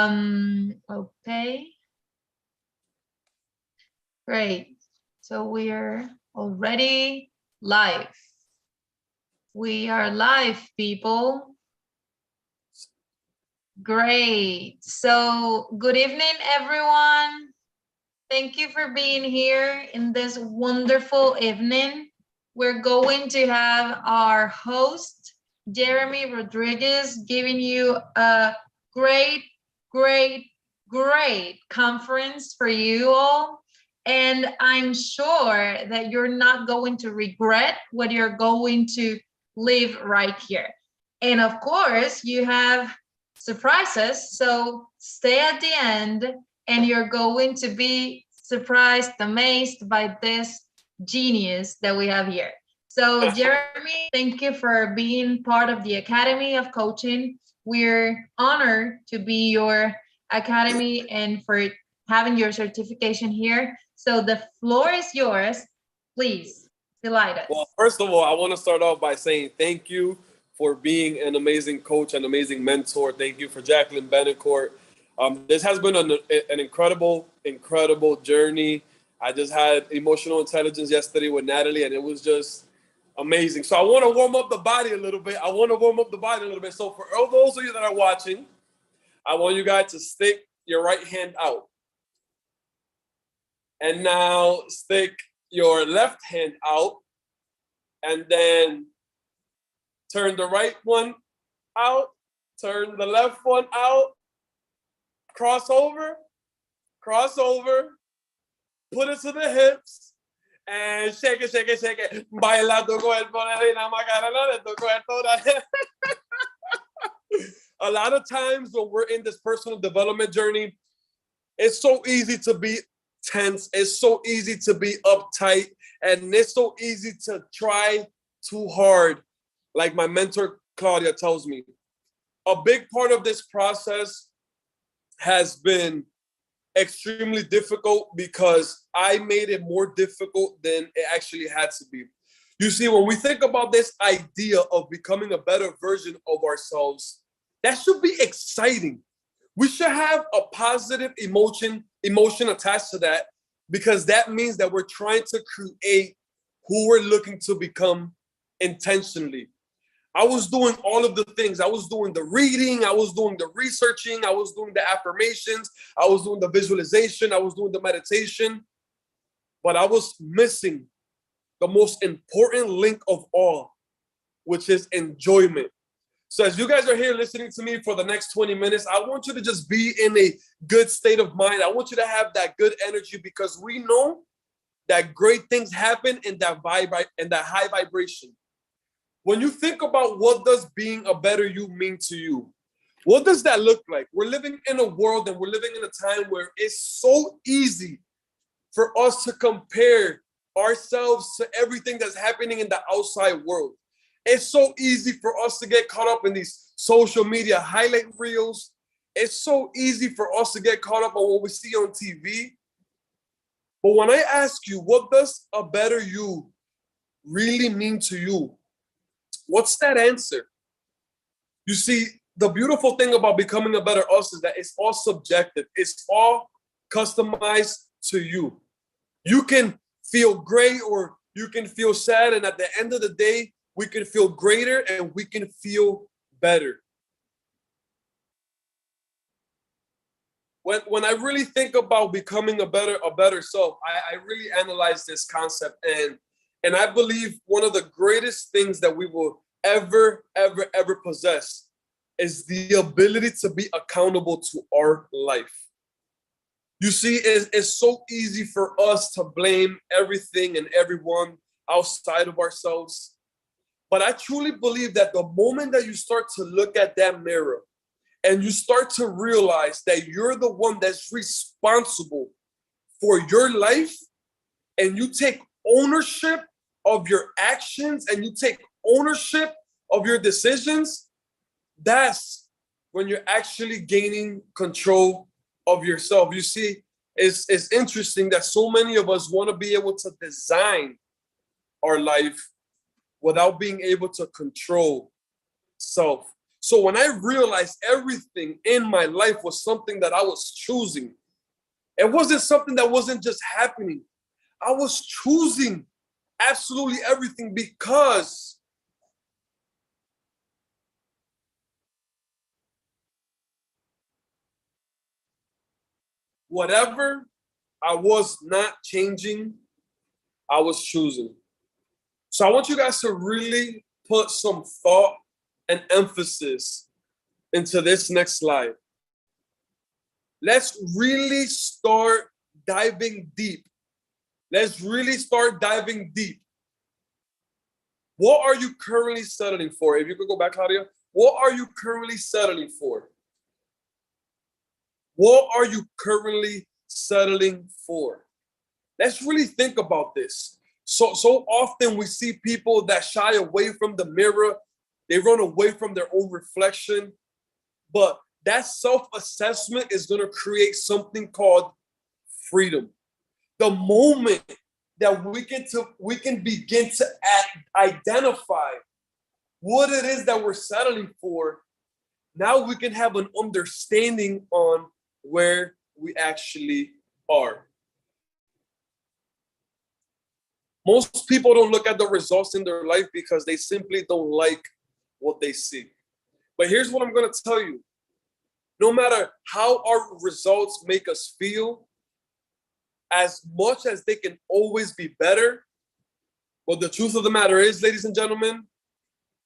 Okay. Great. So we're already live. We are live, people. Great. So good evening, everyone. Thank you for being here in this wonderful evening. We're going to have our host, Jeremy Rodriguez, giving you a great conference for you all. And I'm sure that you're not going to regret what you're going to live right here. And of course, you have surprises. So stay at the end and you're going to be surprised, amazed by this genius that we have here. So Jeremy, thank you for being part of the Academy of Coaching. We're honored to be your academy and for having your certification here. So the floor is yours. Please, delight us. Well, first of all, I want to start off by saying thank you for being an amazing coach, an amazing mentor. Thank you for Jacqueline Benecourt. This has been an incredible journey. I just had emotional intelligence yesterday with Natalie, and it was just amazing. So I want to warm up the body a little bit. So for all those of you that are watching, I want you guys to stick your right hand out. And now stick your left hand out. And then turn the right one out. Turn the left one out. Cross over. Put it to the hips. And shake it. Baila tu cuerpo, nena, Macarena, tu cuerpo. A lot of times when we're in this personal development journey, it's so easy to be tense. It's so easy to be uptight. And it's so easy to try too hard. Like my mentor, Claudia, tells me. A big part of this process has been extremely difficult because I made it more difficult than it actually had to be. You see, when we think about this idea of becoming a better version of ourselves, that should be exciting. We should have a positive emotion attached to that because that means that we're trying to create who we're looking to become intentionally. I was doing all of the things. I was doing the reading. I was doing the researching. I was doing the affirmations. I was doing the visualization. I was doing the meditation. But I was missing the most important link of all, which is enjoyment. So as you guys are here listening to me for the next 20 minutes, I want you to just be in a good state of mind. I want you to have that good energy because we know that great things happen in that vibe and that high vibration. When you think about what does being a better you mean to you, what does that look like? We're living in a world and we're living in a time where it's so easy for us to compare ourselves to everything that's happening in the outside world. It's so easy for us to get caught up in these social media highlight reels. It's so easy for us to get caught up on what we see on TV. But when I ask you, what does a better you really mean to you? What's that answer? You see, the beautiful thing about becoming a better us is that it's all subjective. It's all customized to you. You can feel great or you can feel sad. And at the end of the day, we can feel greater and we can feel better. When I really think about becoming a better self, I really analyze this concept. And I believe one of the greatest things that we will ever possess is the ability to be accountable to our life. You see, it's so easy for us to blame everything and everyone outside of ourselves. But I truly believe that the moment that you start to look at that mirror and you start to realize that you're the one that's responsible for your life and you take ownership of your actions and you take ownership of your decisions, that's when you're actually gaining control of yourself. You see, it's interesting that so many of us want to be able to design our life without being able to control self. So when I realized everything in my life was something that I was choosing, it wasn't something that wasn't just happening. I was choosing absolutely everything because whatever I was not changing, I was choosing. So I want you guys to really put some thought and emphasis into this next slide. Let's really start diving deep. Let's really start diving deep. What are you currently settling for? If you could go back, Claudia. What are you currently settling for? What are you currently settling for? Let's really think about this. So often we see people that shy away from the mirror. They run away from their own reflection. But that self-assessment is going to create something called freedom. The moment that we can begin to identify what it is that we're settling for, now we can have an understanding on where we actually are. Most people don't look at the results in their life because they simply don't like what they see. But here's what I'm going to tell you. No matter how our results make us feel, as much as they can always be better, but the truth of the matter is, ladies and gentlemen,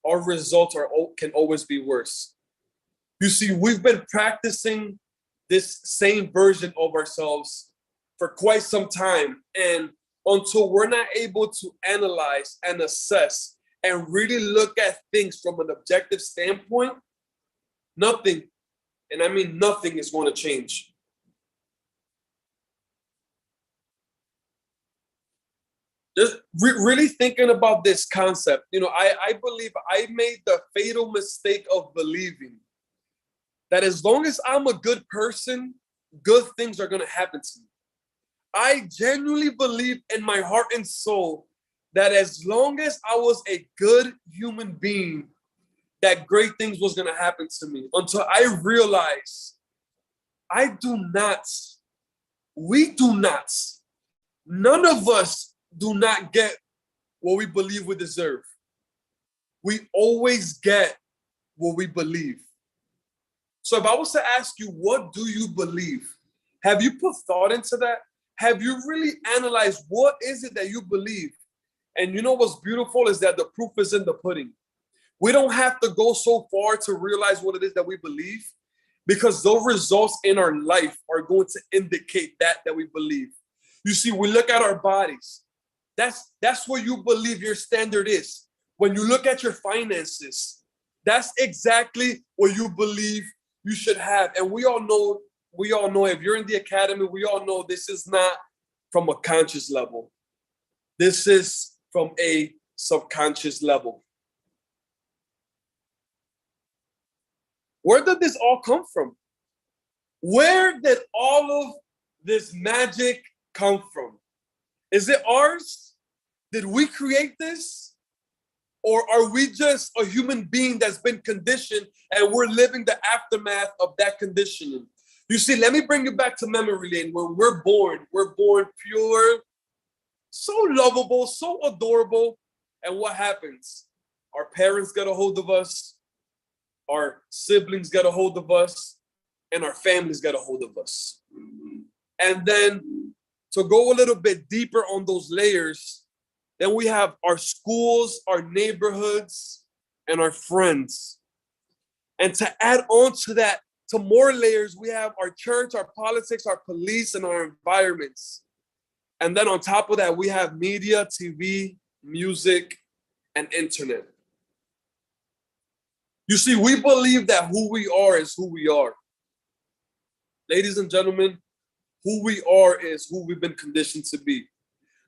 our results can always be worse. You see, we've been practicing this same version of ourselves for quite some time. And until we're not able to analyze and assess and really look at things from an objective standpoint, nothing, and I mean nothing, is going to change. Just really thinking about this concept, I believe I made the fatal mistake of believing that as long as I'm a good person, good things are going to happen to me. I genuinely believe in my heart and soul that as long as I was a good human being, that great things was going to happen to me, until I realized we do not, none of us do not get what we believe we deserve. We always get what we believe. So if I was to ask you, what do you believe? Have you put thought into that? Have you really analyzed what is it that you believe? And you know what's beautiful is that the proof is in the pudding. We don't have to go so far to realize what it is that we believe, because those results in our life are going to indicate that we believe. You see, we look at our bodies. That's what you believe your standard is. When you look at your finances, that's exactly what you believe you should have. And we all know if you're in the academy, we all know this is not from a conscious level. This is from a subconscious level. Where did this all come from? Where did all of this magic come from? Is it ours? Did we create this? Or are we just a human being that's been conditioned and we're living the aftermath of that conditioning? You see, let me bring you back to memory lane. When we're born pure, so lovable, so adorable. And what happens? Our parents get a hold of us, our siblings get a hold of us, and our families get a hold of us. And then to go a little bit deeper on those layers, then we have our schools, our neighborhoods, and our friends. And to add on to that, to more layers, we have our church, our politics, our police, and our environments. And then on top of that, we have media, TV, music, and internet. You see, we believe that who we are is who we are. Ladies and gentlemen, who we are is who we've been conditioned to be.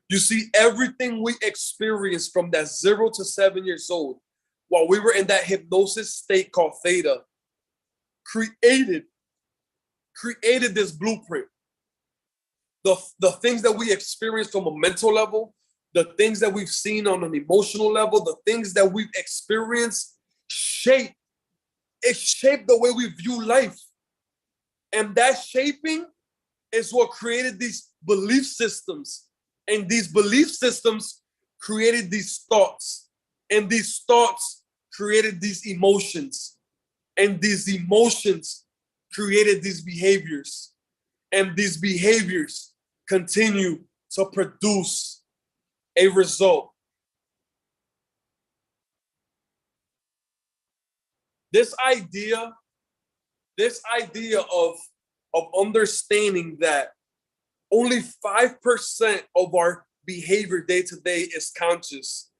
You see, everything we experienced from that 0 to 7 years old, while we were in that hypnosis state called theta, created this blueprint. The things that we experienced from a mental level, the things that we've seen on an emotional level, the things that we've experienced shape it shaped the way we view life. And that shaping is what created these belief systems. And these belief systems created these thoughts. And these thoughts created these emotions. And these emotions created these behaviors. And these behaviors continue to produce a result. This idea of understanding that only 5% of our behavior day to day is conscious,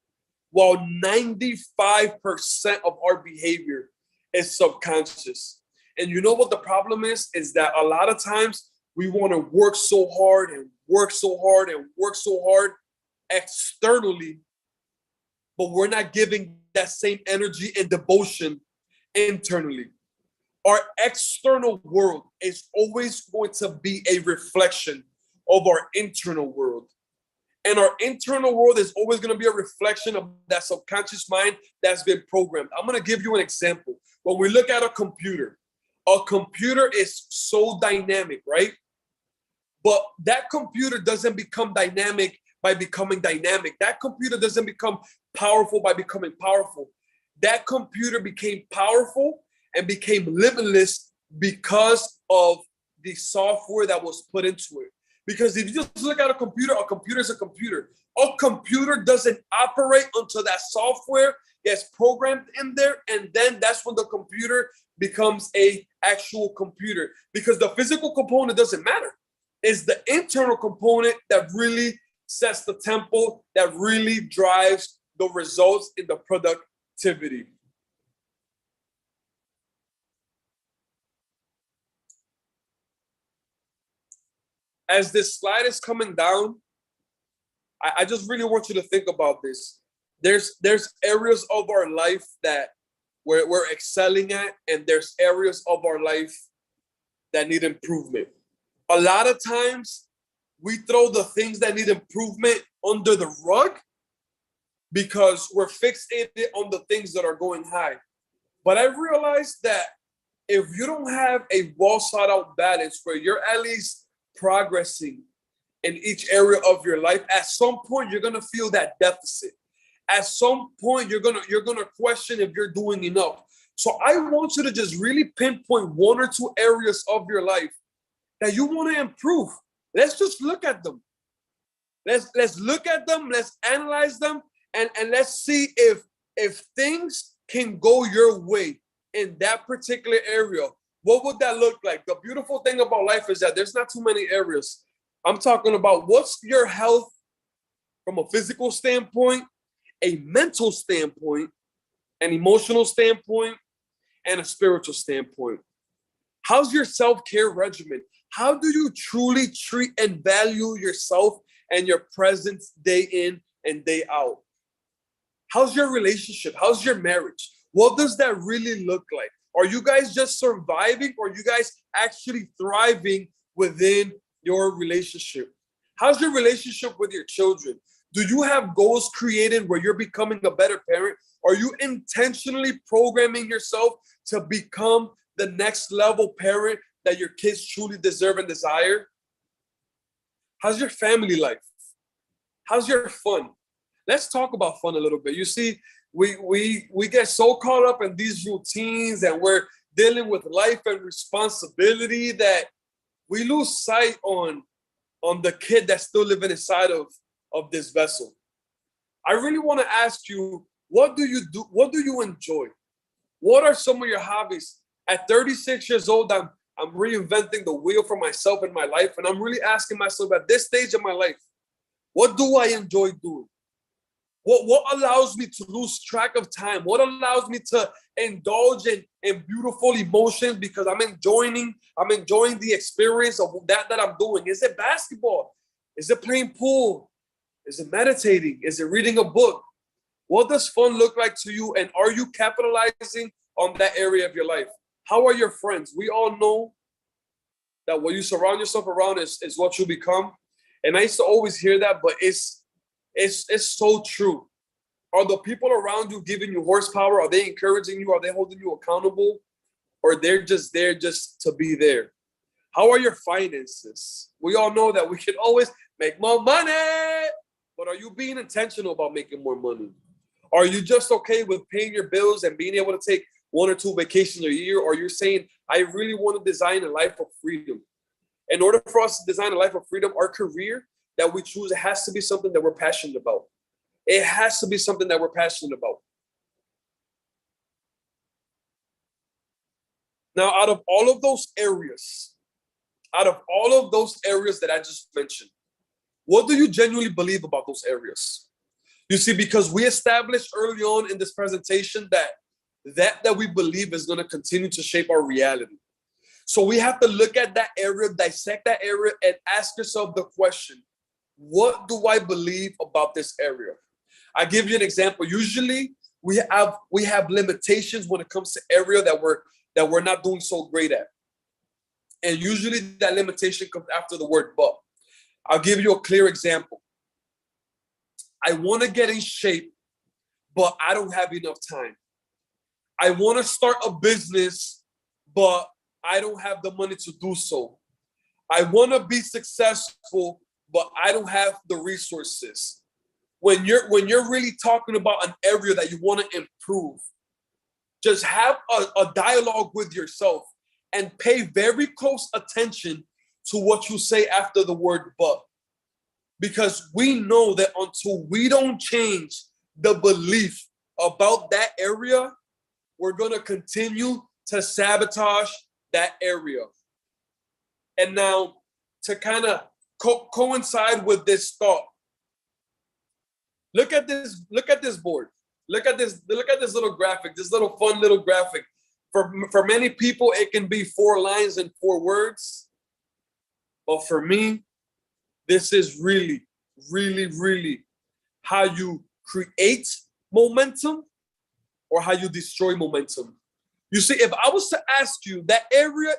while 95% of our behavior is subconscious. And you know what the problem is that a lot of times we want to work so hard and work so hard and work so hard externally, but we're not giving that same energy and devotion internally. Our external world is always going to be a reflection of our internal world. And our internal world is always going to be a reflection of that subconscious mind that's been programmed. I'm going to give you an example. When we look at a computer is so dynamic, right? But that computer doesn't become dynamic by becoming dynamic. That computer doesn't become powerful by becoming powerful. That computer became powerful and became limitless because of the software that was put into it. Because if you just look at a computer is a computer. A computer doesn't operate until that software gets programmed in there, and then that's when the computer becomes a actual computer. Because the physical component doesn't matter. It's the internal component that really sets the tempo, that really drives the results in the productivity. As this slide is coming down, I just really want you to think about this. There's areas of our life that we're excelling at, and there's areas of our life that need improvement. A lot of times we throw the things that need improvement under the rug because we're fixated on the things that are going high. But I realized that if you don't have a well sought out balance where you're at least progressing in each area of your life, at some point you're gonna feel that deficit. At some point you're gonna question if you're doing enough. So I want you to just really pinpoint one or two areas of your life that you want to improve. Let's just look at them. Let's look at them. Let's analyze them, and let's see if things can go your way in that particular area. What would that look like? The beautiful thing about life is that there's not too many areas. I'm talking about what's your health from a physical standpoint, a mental standpoint, an emotional standpoint, and a spiritual standpoint. How's your self-care regimen? How do you truly treat and value yourself and your presence day in and day out? How's your relationship? How's your marriage? What does that really look like? Are you guys just surviving, or are you guys actually thriving within your relationship? How's your relationship with your children? Do you have goals created where you're becoming a better parent? Are you intentionally programming yourself to become the next level parent that your kids truly deserve and desire? How's your family life? How's your fun? Let's talk about fun a little bit. You see, we get so caught up in these routines, and we're dealing with life and responsibility that we lose sight on the kid that's still living inside of this vessel. I really want to ask you, what do you do? What do you enjoy? What are some of your hobbies? At 36 years old, I'm reinventing the wheel for myself in my life, and I'm really asking myself at this stage of my life, what do I enjoy doing? What allows me to lose track of time? What allows me to indulge in beautiful emotions because I'm enjoying the experience of that I'm doing? Is it basketball? Is it playing pool? Is it meditating? Is it reading a book? What does fun look like to you? And are you capitalizing on that area of your life? How are your friends? We all know that what you surround yourself around is what you become. And I used to always hear that, but it's so true. Are the people around you giving you horsepower? Are they encouraging you? Are they holding you accountable? or they're just there just to be there? How are your finances? We all know that we can always make more money, but are you being intentional about making more money? Are you just okay with paying your bills and being able to take 1 or 2 vacations a year? Or you're saying, I really want to design a life of freedom. In order for us to design a life of freedom, our career that we choose, it has to be something that we're passionate about. It has to be something that we're passionate about. Now, out of all of those areas that I just mentioned, what do you genuinely believe about those areas? You see, because we established early on in this presentation that we believe is going to continue to shape our reality. So we have to look at that area, dissect that area, and ask yourself the question, what do I believe about this area? I give you an example. Usually we have limitations when it comes to area that we're not doing so great at. And usually that limitation comes after the word but. I'll give you a clear example. I want to get in shape, but I don't have enough time. I want to start a business, but I don't have the money to do so. I want to be successful, but I don't have the resources. When you're really talking about an area that you want to improve, just have a dialogue with yourself and pay very close attention to what you say after the word but. Because we know that until we don't change the belief about that area, we're going to continue to sabotage that area. And now, to kind of coincide with this thought, look at this board. Look at this little graphic, this little fun little graphic. For many people, it can be 4 lines and 4 words. But for me, this is really, really, really how you create momentum or how you destroy momentum. You see, if I was to ask you that area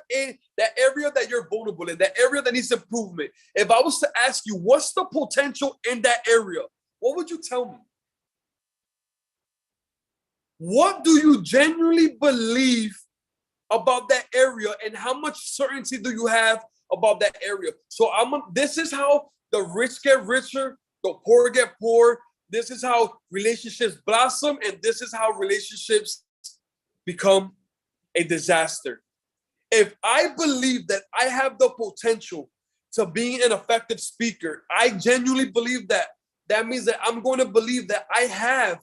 that you're vulnerable in, that area that needs improvement, if I was to ask you what's the potential in that area, what would you tell me? What do you genuinely believe about that area, and how much certainty do you have about that area? So this is how the rich get richer, the poor get poor. This is how relationships blossom, and this is how relationships become a disaster. If I believe that I have the potential to be an effective speaker, I genuinely believe that. That means that I'm going to believe that I have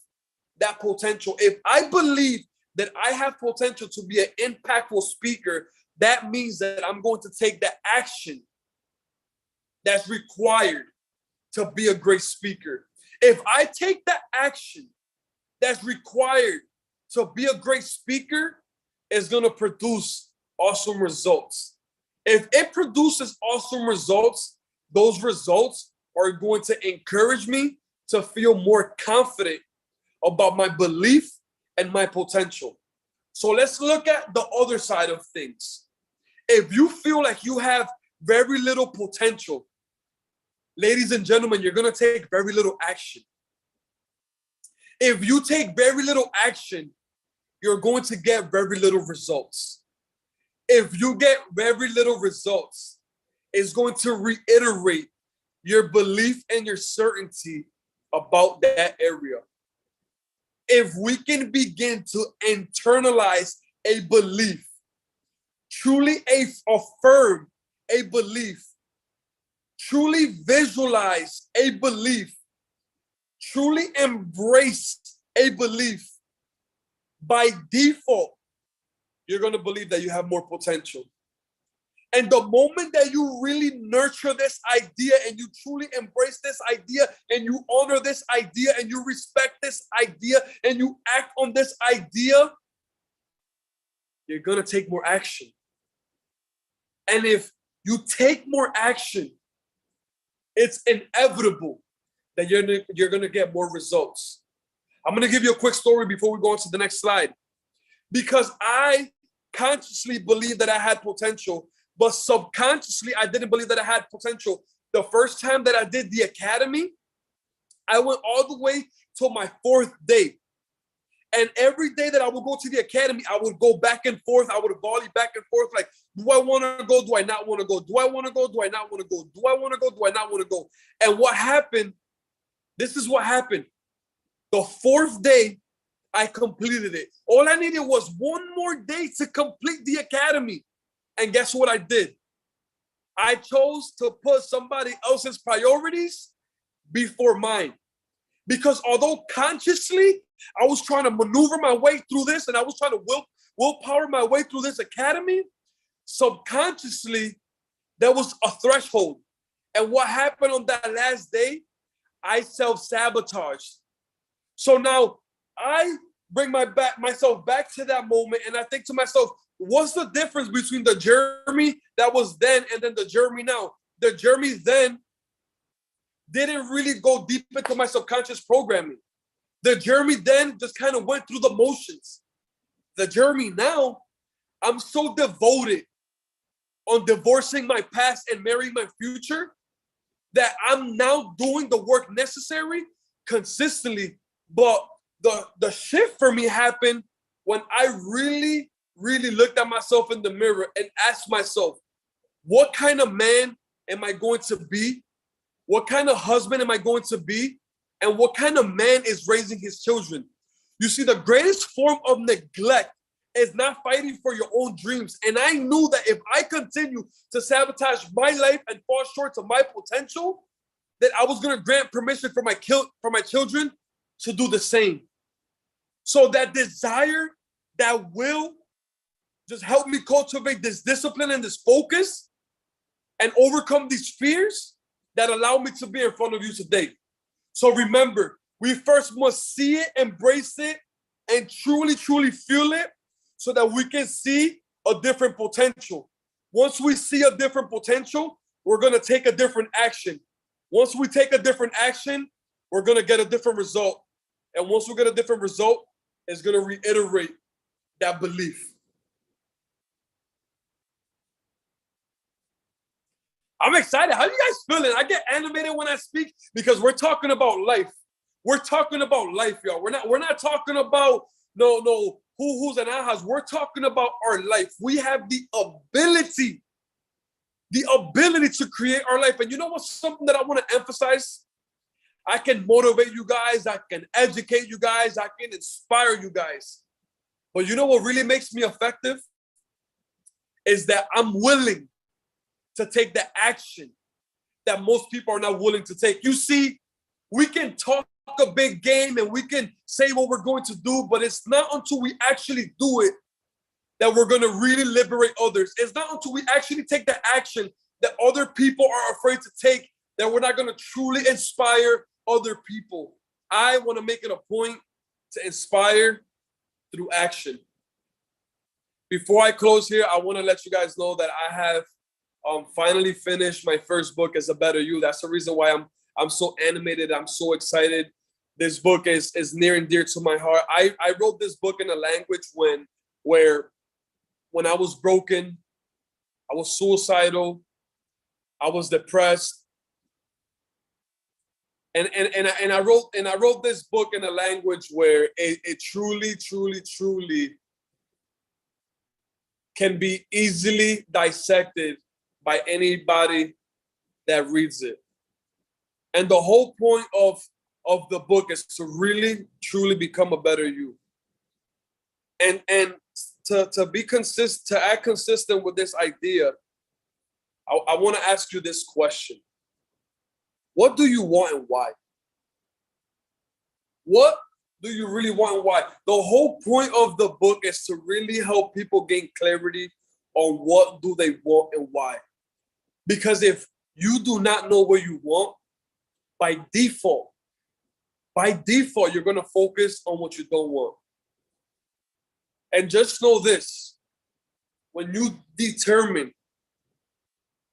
that potential. If I believe that I have potential to be an impactful speaker, that means that I'm going to take the action that's required to be a great speaker. If I take the action that's required to be a great speaker, it's going to produce awesome results. If it produces awesome results, those results are going to encourage me to feel more confident about my belief and my potential. So let's look at the other side of things. If you feel like you have very little potential, ladies and gentlemen, you're going to take very little action. If you take very little action, you're going to get very little results. If you get very little results, it's going to reiterate your belief and your certainty about that area. If we can begin to internalize a belief, truly affirm a belief, truly visualize a belief, truly embrace a belief, by default, you're going to believe that you have more potential. And the moment that you really nurture this idea and you truly embrace this idea and you honor this idea and you respect this idea and you act on this idea, you're going to take more action. And if you take more action, it's inevitable that you're going to get more results. I'm going to give you a quick story before we go on to the next slide. Because I consciously believed that I had potential, but subconsciously, I didn't believe that I had potential. The first time that I did the academy, I went all the way to my 4th day. And every day that I would go to the academy, I would go back and forth. I would volley back and forth. Like, do I want to go? Do I not want to go? Do I want to go? Do I not want to go? Do I want to go? Do I not want to go? And what happened? This is what happened. The fourth day, I completed it. All I needed was one more day to complete the academy. And guess what I did? I chose to put somebody else's priorities before mine. Because although consciously I was trying to maneuver my way through this and I was trying to willpower my way through this academy, subconsciously there was a threshold. And what happened on that last day, I self-sabotaged. So now I bring myself back to that moment and I think to myself, what's the difference between the Jeremy that was then and then the Jeremy now? The Jeremy then didn't really go deep into my subconscious programming. The Jeremy then just kind of went through the motions. The Jeremy now, I'm so devoted on divorcing my past and marrying my future that I'm now doing the work necessary consistently. But the shift for me happened when I really looked at myself in the mirror and asked myself, what kind of man am I going to be? What kind of husband am I going to be? And what kind of man is raising his children? You see, the greatest form of neglect is not fighting for your own dreams. And I knew that if I continue to sabotage my life and fall short of my potential, that I was going to grant permission for my children to do the same. So that desire, that will, just help me cultivate this discipline and this focus and overcome these fears that allow me to be in front of you today. So remember, we first must see it, embrace it, and truly feel it so that we can see a different potential. Once we see a different potential, we're going to take a different action. Once we take a different action, we're going to get a different result. And once we get a different result, it's going to reiterate that belief. I'm excited. How you guys feeling? I get animated when I speak because we're talking about life. We're talking about life, y'all. We're not talking about no who's and ahas. We're talking about our life. We have the ability to create our life. And you know what's something that I want to emphasize? I can motivate you guys. I can educate you guys. I can inspire you guys. But you know what really makes me effective? Is that I'm willing to take the action that most people are not willing to take. You see, we can talk a big game and we can say what we're going to do, but it's not until we actually do it that we're going to really liberate others. It's not until we actually take the action that other people are afraid to take that we're not going to truly inspire other people. I want to make it a point to inspire through action. Before I close here, I want to let you guys know that I have finally finished my first book, As a Better You. That's the reason why I'm so animated. I'm so excited. This book is near and dear to my heart. I wrote this book in a language when I was broken, I was suicidal, I was depressed. And I wrote this book in a language where it truly can be easily dissected by anybody that reads it. And the whole point of the book is to really, truly become a better you. And to act consistent with this idea, I want to ask you this question. What do you want and why? What do you really want and why? The whole point of the book is to really help people gain clarity on what do they want and why. Because if you do not know what you want, by default, you're going to focus on what you don't want. And just know this, when you determine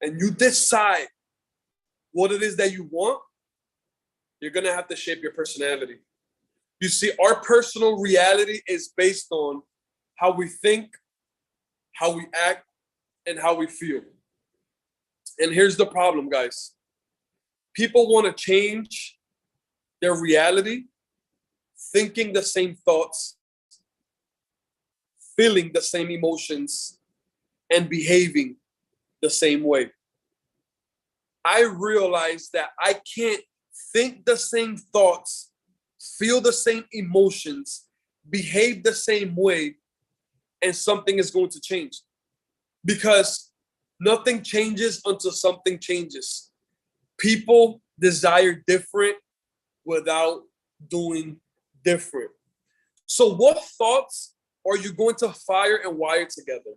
and you decide what it is that you want, you're going to have to shape your personality. You see, our personal reality is based on how we think, how we act, and how we feel. And here's the problem, guys. People want to change their reality, thinking the same thoughts, feeling the same emotions and behaving the same way. I realized that I can't think the same thoughts, feel the same emotions, behave the same way, and something is going to change. Because nothing changes until something changes. People desire different without doing different. So what thoughts are you going to fire and wire together?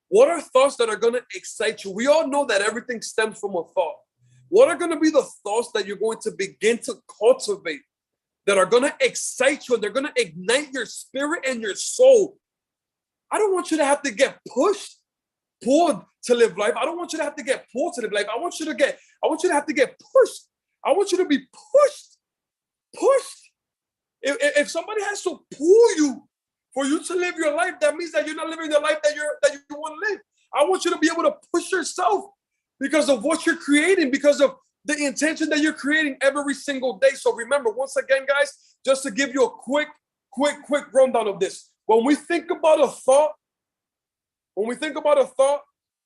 What are thoughts that are going to excite you? We all know that everything stems from a thought. What are going to be the thoughts that you're going to begin to cultivate that are going to excite you and they're going to ignite your spirit and your soul? I don't want you to have to get pulled to live life. I don't want you to have to get pulled to live life. I want you to have to get pushed. I want you to be pushed. If somebody has to pull you for you to live your life, that means that you're not living the life that you want to live. I want you to be able to push yourself because of what you're creating, because of the intention that you're creating every single day. So remember, once again, guys, just to give you a quick rundown of this. When we think about a thought,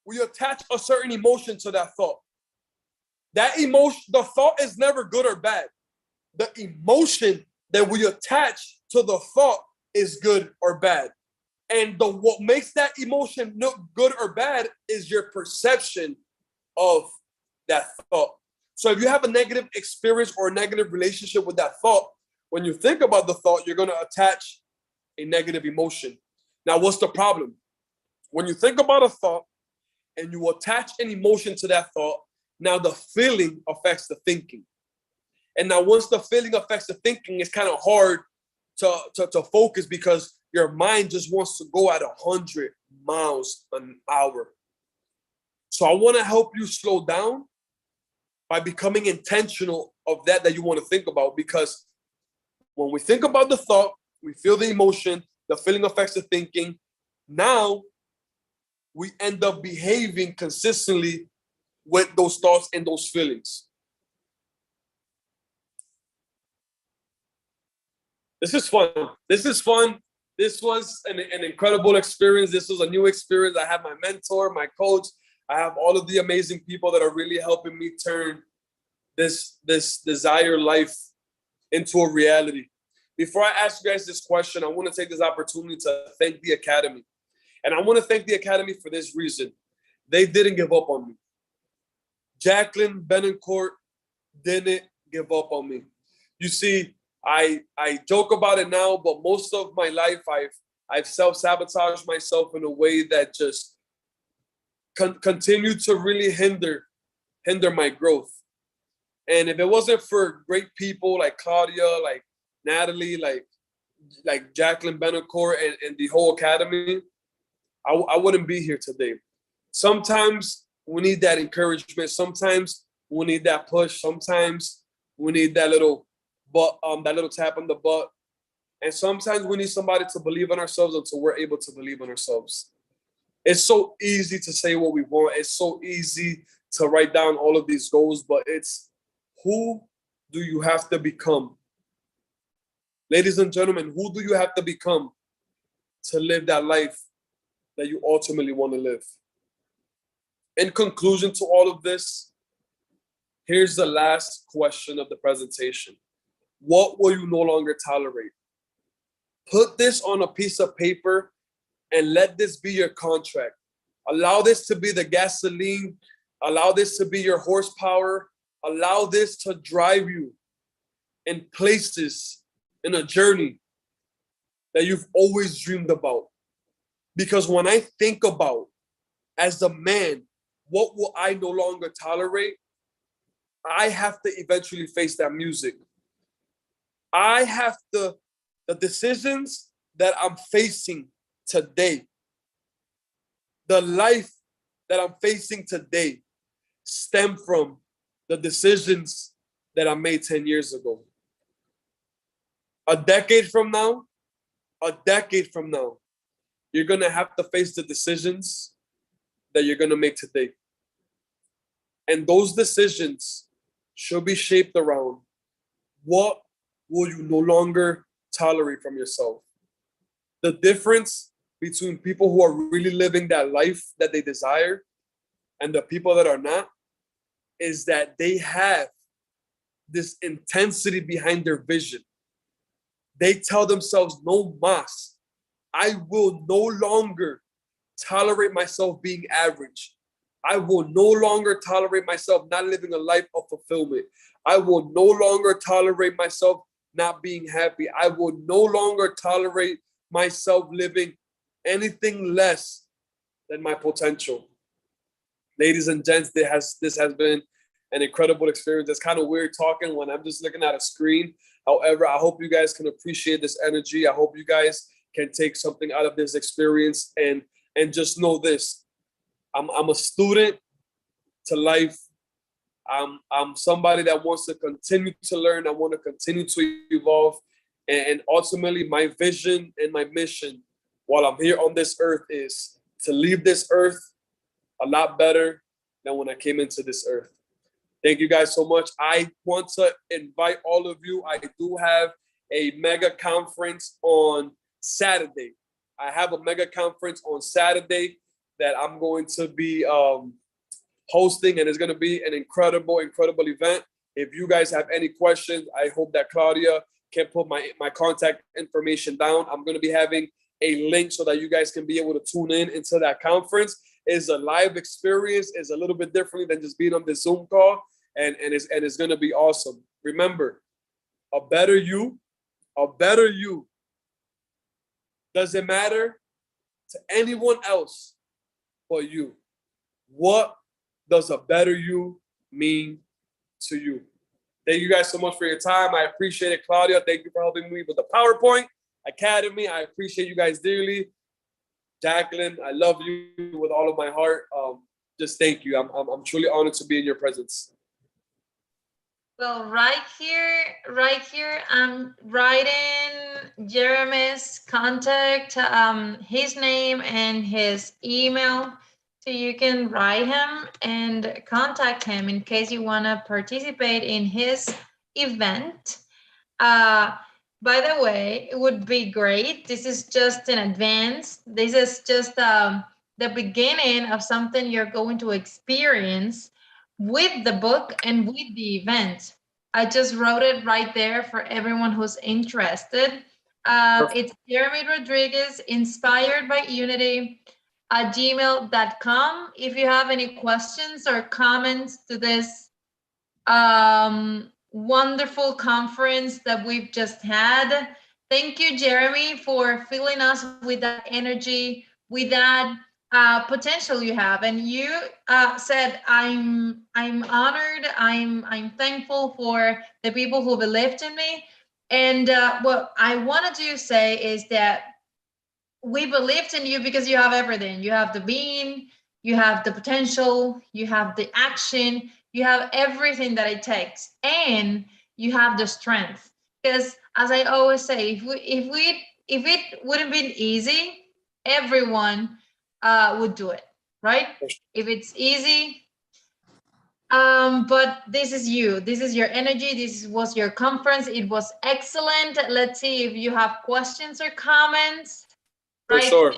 we attach a certain emotion to that thought. That emotion, the thought is never good or bad. The emotion that we attach to the thought is good or bad. And what makes that emotion look good or bad is your perception of that thought. So if you have a negative experience or a negative relationship with that thought, when you think about the thought, you're going to attach a negative emotion. Now, what's the problem? When you think about a thought and you attach an emotion to that thought, now the feeling affects the thinking. And now once the feeling affects the thinking, it's kind of hard to focus because your mind just wants to go at 100 miles an hour. So I want to help you slow down by becoming intentional of that you want to think about. Because when we think about the thought, we feel the emotion, the feeling affects the thinking. Now we end up behaving consistently with those thoughts and those feelings. This is fun. This was an incredible experience. This was a new experience. I have my mentor, my coach. I have all of the amazing people that are really helping me turn this desired life into a reality. Before I ask you guys this question, I want to take this opportunity to thank the Academy. And I want to thank the Academy for this reason. They didn't give up on me. Jacqueline Benencourt didn't give up on me. You see, I joke about it now, but most of my life I've self-sabotaged myself in a way that just continued to really hinder my growth. And if it wasn't for great people like Claudia, like Natalie, like Jacqueline Benencourt and the whole Academy, I wouldn't be here today. Sometimes we need that encouragement. Sometimes we need that push. Sometimes we need that little tap on the butt. And sometimes we need somebody to believe in ourselves until we're able to believe in ourselves. It's so easy to say what we want. It's so easy to write down all of these goals, but it's who do you have to become? Ladies and gentlemen, who do you have to become to live that life that you ultimately want to live? In conclusion to all of this, here's the last question of the presentation. What will you no longer tolerate? Put this on a piece of paper and let this be your contract. Allow this to be the gasoline. Allow this to be your horsepower. Allow this to drive you in places in a journey that you've always dreamed about. Because when I think about, as a man, what will I no longer tolerate? I have to eventually face that music. I have to, the decisions that I'm facing today, the life that I'm facing today stem from the decisions that I made 10 years ago. A decade from now, you're going to have to face the decisions that you're going to make today. And those decisions should be shaped around what will you no longer tolerate from yourself. The difference between people who are really living that life that they desire and the people that are not is that they have this intensity behind their vision. They tell themselves, no mas, I will no longer tolerate myself being average. I will no longer tolerate myself not living a life of fulfillment. I will no longer tolerate myself not being happy. I will no longer tolerate myself living anything less than my potential. Ladies and gents, this has been an incredible experience. It's kind of weird talking when I'm just looking at a screen. However, I hope you guys can appreciate this energy. I hope you guys can take something out of this experience and just know this. I'm a student to life. I'm somebody that wants to continue to learn. I want to continue to evolve. And ultimately, my vision and my mission while I'm here on this earth is to leave this earth a lot better than when I came into this earth. Thank you guys so much. I want to invite all of you. I do have a mega conference on Saturday. I have a mega conference on Saturday that I'm going to be hosting, and it's going to be an incredible event. If you guys have any questions, I hope that Claudia can put my contact information down. I'm going to be having a link so that you guys can be able to tune in into that conference. It's a live experience. It's a little bit different than just being on the Zoom call, and it's going to be awesome. Remember, a better you doesn't matter to anyone else but you. What does a better you mean to you? Thank you guys so much for your time. I appreciate it, Claudia. Thank you for helping me with the PowerPoint Academy. I appreciate you guys dearly. Jacqueline, I love you with all of my heart. Just thank you. I'm truly honored to be in your presence. Well, right here, I'm writing Jeremy's contact, his name and his email. So you can write him and contact him in case you want to participate in his event. By the way, it would be great. This is just in advance. This is just the beginning of something you're going to experience with the book and with the event. I just wrote it right there for everyone who's interested. It's Jeremy Rodriguez, inspired by unity at gmail.com. If you have any questions or comments to this wonderful conference that we've just had, thank you, Jeremy, for filling us with that energy, with that potential you have. And you said, I'm honored, I'm thankful for the people who believed in me. And what I wanted to say is that we believed in you because you have everything. You have the being, you have the potential, you have the action, you have everything that it takes, and you have the strength. Because as I always say, if it wouldn't been easy, everyone would do it, right? If it's easy. But this is you. This is your energy. This was your conference. It was excellent. Let's see if you have questions or comments. For sure.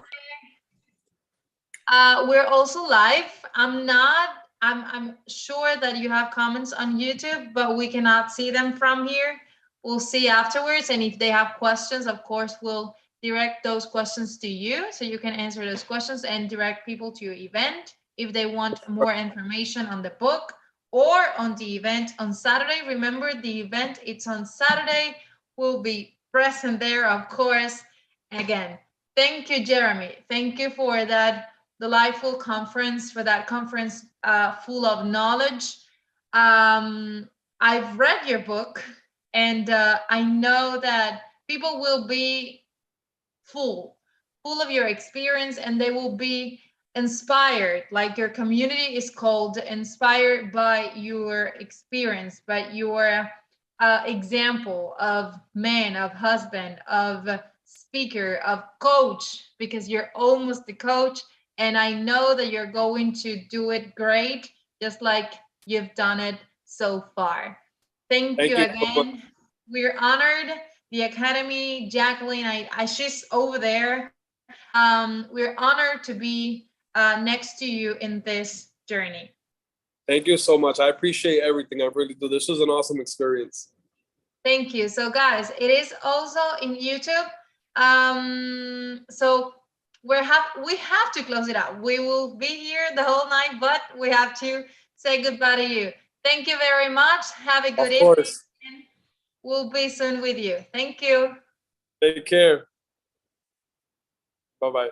We're also live. I'm sure that you have comments on YouTube, but we cannot see them from here. We'll see afterwards. And if they have questions, of course, we'll direct those questions to you so you can answer those questions and direct people to your event if they want more information on the book or on the event on Saturday. Remember, the event, it's on Saturday. We'll be present there, of course. Again, thank you, Jeremy. Thank you for that delightful conference, for that conference full of knowledge. I've read your book, and I know that people will be full of your experience, and they will be inspired. Like your community is called inspired by your experience, by your example of man, of husband, of speaker, of coach, because you're almost the coach. And I know that you're going to do it great, just like you've done it so far. Thank you again. We're honored. The Academy, Jacqueline, she's over there. We're honored to be next to you in this journey. Thank you so much. I appreciate everything. I really do. This was an awesome experience. Thank you. So guys, it is also in YouTube. So we have to close it out. We will be here the whole night, but we have to say goodbye to you. Thank you very much. Have a good evening. We'll be soon with you. Thank you. Take care. Bye-bye.